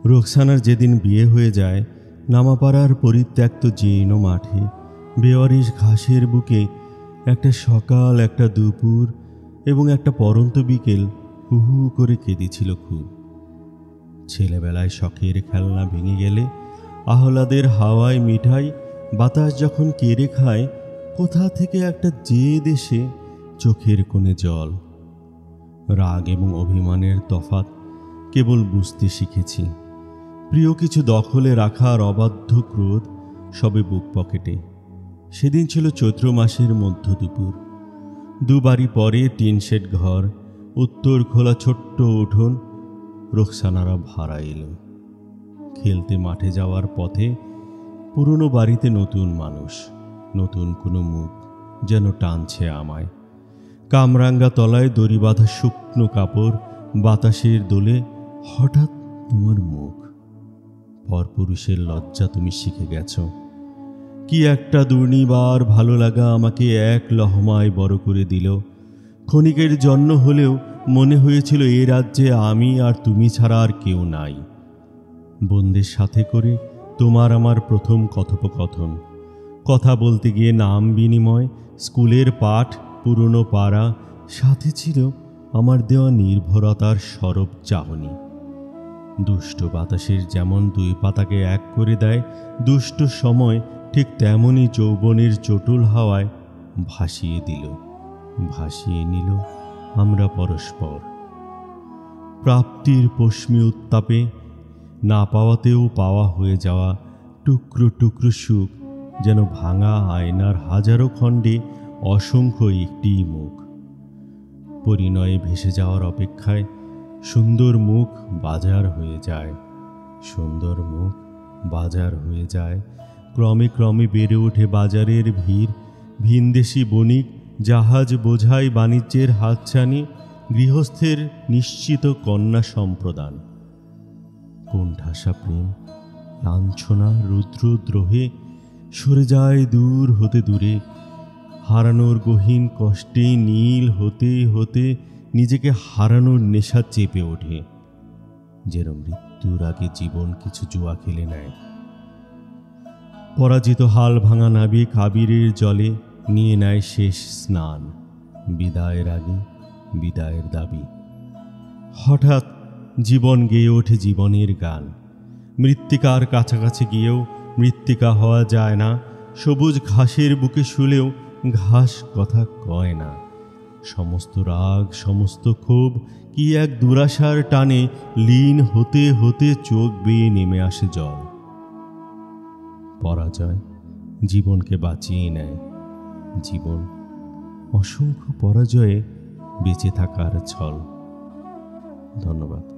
রোকসানার যেদিন বিয়ে হয়ে যায়, নামাপাড়ার পরিত্যক্ত জীর্ণ মাঠে বেওয়ারিশ ঘাসের বুকে একটা সকাল, একটা দুপুর এবং একটা পরন্ত বিকেল হু হু করে কেঁদেছিল খুব। ছেলেবেলায় শখের খেলনা ভেঙে গেলে, আহ্লাদের হাওয়ায় মিঠাই বাতাস যখন কেড়ে খায়, কোথা থেকে একটা জেদ এসে চোখের কোণে জল। রাগ এবং অভিমানের তফাৎ কেবল বুঝতে শিখেছি। প্রিয় কিছু দখলে রাখার অবাধ্য ক্রোধ সবে বুক পকেটে। সেদিন ছিল চৈত্র মাসের মধ্য দুপুর। দুবারি পরে টিন শেড ঘর, উত্তর খোলা ছোট্ট উঠোন। রোকসানারা ভাড়া এলো। খেলতে মাঠে যাওয়ার পথে পুরনো বাড়িতে নতুন মানুষ, নতুন কোনো মুখ যেন টানছে আমায়। কামরাঙ্গা তলায় দড়ি বাঁধা শুকনো কাপড়, বাতাসের দোলে হঠাৎ তোমার মুখ। পরপুরুষের লজ্জা তুমি শিখে গেছ। কি একটা দুর্নিবার ভালো লাগা আমাকে এক লহমায় বড় করে দিল। ক্ষণিকের জন্য হলেও মনে হয়েছিল এ রাজ্যে আমি আর তুমি ছাড়া আর কেউ নাই। বন্ধের সাথে করে তোমার আমার প্রথম কথোপকথন। কথা বলতে গিয়ে নাম বিনিময়, স্কুলের পাঠ, পুরনো পাড়া, সাথে ছিল আমার দেওয়া নির্ভরতার সরব চাহনি। দুষ্ট বাতাসের যেমন দুই পাতাকে এক করে দেয়, দুষ্ট সময় ঠিক তেমনই যৌবনের চটুল হাওয়ায় ভাসিয়ে নিল আমরা পরস্পর। প্রাপ্তির পশ্মি উত্তাপে না পাওয়াতেও পাওয়া হয়ে যাওয়া টুকরো টুকরো সুখ, যেন ভাঙা আয়নার হাজারো খণ্ডে অসংখ্য একটি মুখ। পরিণয়ে ভেসে যাওয়ার অপেক্ষায় সুন্দর মুখ বাজার হয়ে যায়, সুন্দর মুখ বাজার হয়ে যায়। ক্রমে ক্রমে বেড়ে ওঠে বাজারের ভিড়। ভিনদেশি বণিক, জাহাজ বোঝাই বাণিজ্যের হাতছানি, গৃহস্থের নিশ্চিত কন্যা সম্প্রদান। কোণঠাসা প্রেম, লাঞ্ছনা, রুদ্রদ্রোহে সরে যায় দূর হতে দূরে। হারানোর গহীন কষ্টে নীল হতে হতে নিজেকে হারানোর নেশা চেপে ওঠে, যেন মৃত্যুর আগে জীবন কিছু জুয়া খেলে নেয়। পরাজিত হাল ভাঙা নাবিক আবিরের জলে নিয়ে নেয় শেষ স্নান। বিদায়ের আগে বিদায়ের দাবি। হঠাৎ জীবন গেয়ে ওঠে জীবনের গান। মৃত্তিকার কাছাকাছি গিয়েও মৃত্তিকা হওয়া যায় না। সবুজ ঘাসের বুকে শুলেও ঘাস কথা কয় না। সমস্ত রাগ, সমস্ত ক্ষোভ কি এক দুরাশার টানে লীন হতে হতে চোখ বেয়ে নেমে আসে জল। পরাজয় জীবনকে বাঁচিয়ে নেয়। জীবন অসংখ্য পরাজয়ে বেঁচে থাকার ছল। ধন্যবাদ।